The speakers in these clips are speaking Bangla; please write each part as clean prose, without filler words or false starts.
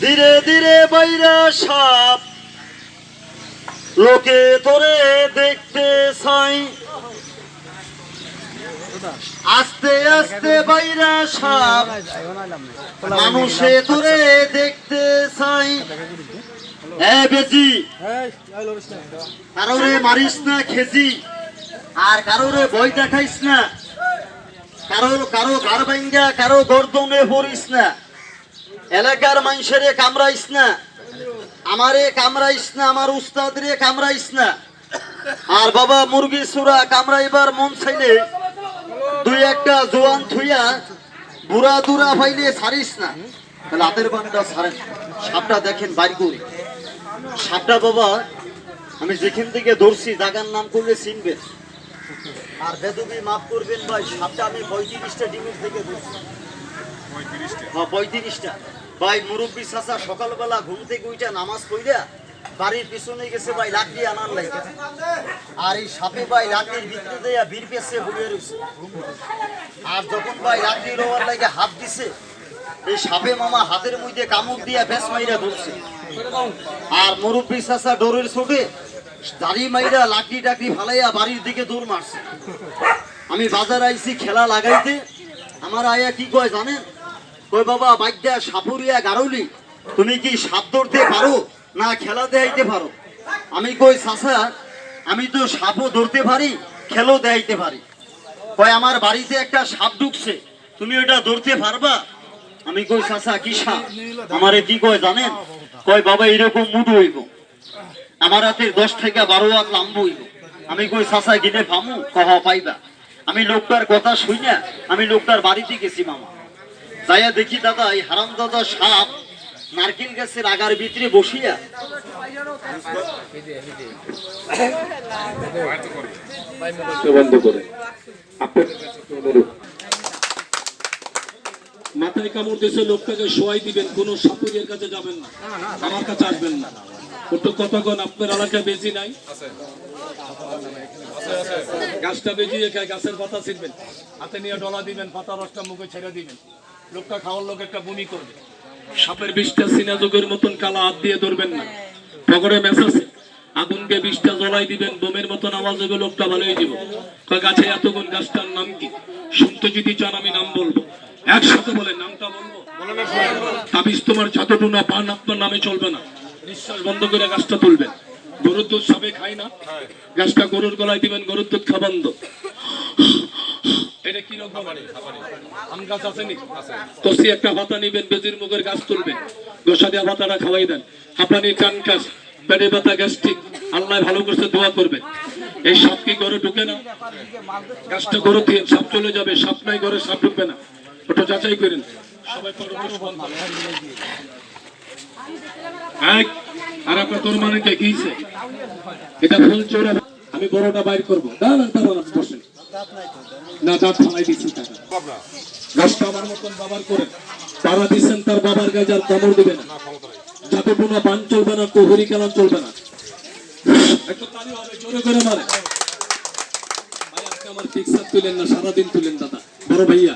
ধীরে ধীরে বাইরা সাপ লোকে তোরে দেখতে চাই, আস্তে আস্তে বাইরা সাপ মানুষে তোরে দেখতে চাই। বেজি কারোরে মারিস না খেজি, আর কারোরে ভয় দেখাইস না, কারো ঘর ভাঙ্গা কারো গর্দনে পড়িস না, এলাকার মানুষেরে কামড়াইস না, আমারে কামড়াইস না, আমার উস্তাদ রে কামড়াইস না। আর বাবা মুরগি সুরা কামড়াইবার মন চাইলে দুই একটা জোয়ান থুইয়া বুড়া দুরা ফাইলে ছাড়িস না, তাহলে হাতের বানটা ছাড়েন। সাপটা দেখেন বাইর করে, সাপটা বাবা আমি যেখান থেকে ধরছি জায়গার নাম করলে চিনবেন। আর বেদবি মাফ করবেন ভাই, সাপটা আমি 35টা ডিমের থেকে ধরছি। হ্যাঁ 35টা ভাই। মুরব্বী চাচা সকালবেলা ঘুম থেকে উঠে নামাজ পড়িয়া বাড়ির পিছনে গেছে ভাই লাকড়ি আনার লাগে, আর এই সাপে ভাই লাকড়ির ভিতরে দেয়া বীর পেছে বলিয়ে রয়েছে। আর যখন ভাই লাকড়ি রোয়ার লাগে হাত দিছে, এই সাপে মামা হাতের মধ্যে কামড় দিয়া বেশ মাইরা ধরছে। আর মুরব্বী চাচা ডোরের ছোটে দাড়ি মাইরা লাকড়ি টাকড়ি ফালাইয়া বাড়ির দিকে দৌড় মারছে। আমি বাজার আইছি খেলা লাগাইতে, আমার আয়া কি কয় জানেন? কই বাবা বাইকটা সাপুরিয়া গারৌলি, তুমি কি সাপ ধরতে পারো না খেলা দেখাইতে পারো? আমি কই চাচা আমি তো সাপও ধরতে পারি, খেলো দেখাইতে পারি। কয় আমার বাড়িতে একটা সাপ ঢুকছে, তুমি ওটা ধরতে পারবা? আমি কই চাচা কি সাপ? আমারে কি কয় জানেন? কয় বাবা এরকম মুডু হইব, আমার হাতের 10 থেকে 12 হাত লাম্ব হইব। আমি কই চাচা গিনে ফামু? কহ পাইবা। আমি লোকটার কথা শুইনা আমি লোকটার বাড়িতে গেছি মামা, যাইয়া দেখি দাদা এই হারাম দাদা সাপ নারকেল গাছের আগার ভিতরে বসিয়া বন্ধ করে মাথায় কামড় দিয়েছে, লোকটাকে শোয়াই দিবেন, কোন সাপুরিয়ার কাছে যাবেন না, আমার কাছে আসবেন না। একটু কতক্ষণ আপনার এলাকায় বেশি নাই, গাছটা বেজিয়ে খায়, গাছের পাতা ছিঁড়বেন, হাতে নিয়ে ডলা দিবেন, পাতা রসটা মুখে ছেড়ে দিবেন, লোকটা খাওয়ার লোক একটা বমি করবে। সাপের বিষটা সিনা যোগের মতন কালা হাত দিয়ে ধরবেন না, পকড়ে মেশাছে আগুনকে বিষটা জ্বলাই দিবেন, বোমের মতন আওয়াজ হবে, লোকটা ভালো হয়ে যাব। গাছে এতগুণ, গাছটার নাম কি? শুনতে যদি চান আমি নাম বলবো, একসাথে বলে নামটা বলবো। তাবিজ তোমার যতটুকু না পান আপনার নামে চলবে না, নিঃশ্বাস বন্ধ করে গাছটা তুলবেন। গরুর দুধ সাপে খায় না, গাছটা গরুর গলায় দিবেন, গরুর দুধ খাবন্ধ। এটা কি রকম আম গাছ আছে নি? কষি একটা পাতা নিবেন, বেজির মুখের গাছ তুলবেন, গোসা দিয়া পাতাটা খাওয়াই দেন। হাঁপানি, কান কাশ, পেটে ব্যথা, গ্যাস্ট্রিক, আল্লাহ ভালো করছে দোয়া করবেন। এই সাপ কি ঘরে ঢুকে না? গাছটা গরু দিয়ে সাপ চলে যাবে, সাপ নাই ঘরে, সাপ ঢুকবে না, ওটা যাচাই করেন সবাই। আর আপনার তোর মানে কে গিয়েছে? এটা ফুল চোরা, আমি বড়টা বাইর করবো। বসেন না, দাঁত ফালাই দিচ্ছি টাকা। গাছটা আমার মতন বাবার করে তারা দিচ্ছেন, তার বাবার গাছ আর কামড় দিবে না, যাতে কোনো বান চলবে না, কোহরি কেন চলবে না। একটু তালি হবে, জোরে করে মারে ভাই। আজকে আমার পিকচার তুলেন না, সারাদিন তুলেন দাদা, বড় ভাইয়া।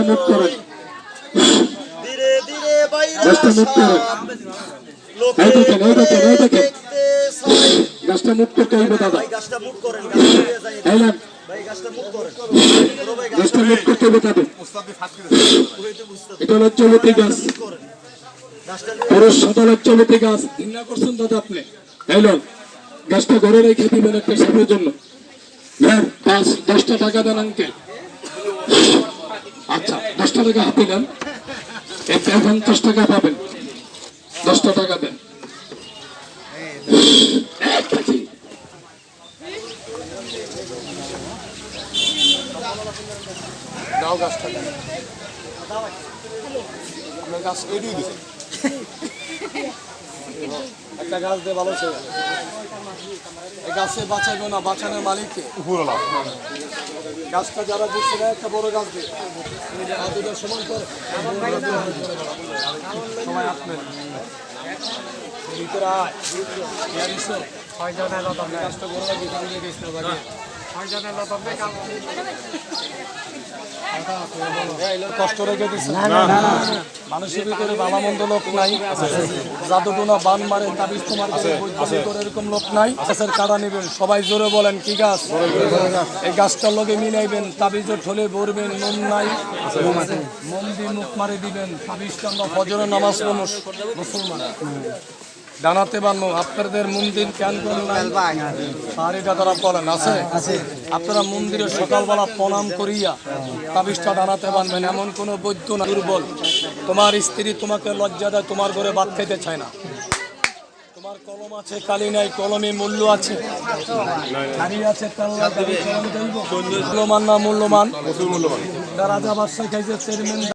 মুখ করেন, গাছটা মুখ করতে হইবে দাদা, গাছটা মুখ করতে হবে তাদের। এটা লজ্জাবতী গাছ, সাদা লজ্জাবতী গাছ, ঘৃণা করছেন দাদা আপনি। হ্যালো, গাছটা ঘরে রেখে দিবেন একটা সাপের জন্য। 10টা টাকা দেন আঙ্কেল। আচ্ছা 10টা টাকা হাতে দেন, 50 টাকা পাবেন, 10টা টাকা দেন। একটা গাছ দিয়ে ভালো ছিল, এই গাছে বাঁচাইবো না, বাঁচানোর মালিককে। গাছটা যারা দিচ্ছে না একটা বড় গাছ দিয়ে হাত দুটো সমান করে সবাই আপনার ভিতরে আয় গাছটা বড় লাগে কালকে গেছ না বাড়ি কষ্ট রেখে দিচ্ছে মানুষের ভিতরে ভালো মন্দ লোক নাই জাদুটোনা বান মারে তাবিজ তোমার করে এরকম লোক নাই গাছের কাটা নেবেন সবাই জোরে বলেন কি গাছ এই গাছটার লগে মিলাইবেন তাবিজ ঠলে ভরবেন মোম নাই মোম দিয়ে মুখ মারে দিবেন তাবিজটা আমরা ফজরের নামাজ পড়ব মুসলমান ডানাতে বানো আপনাদের মন্দির কেন আর এটা তারা বলেন আছে আপনারা মন্দিরে সকালবেলা প্রণাম করিয়া তাবিজটা ডানাতে বানবেন এমন কোনো বৈদ্য না দুর্বল তোমার স্ত্রী তোমাকে লজ্জা দেয় তোমার ঘরে ভাত খেতে চায় না তোমার কলম আছে কালি নাই কলমে মূল্য আছে গাড়ি আছে মূল্যমান না মূল্যমান রাজা বাদশা খাইছে চেয়ারম্যান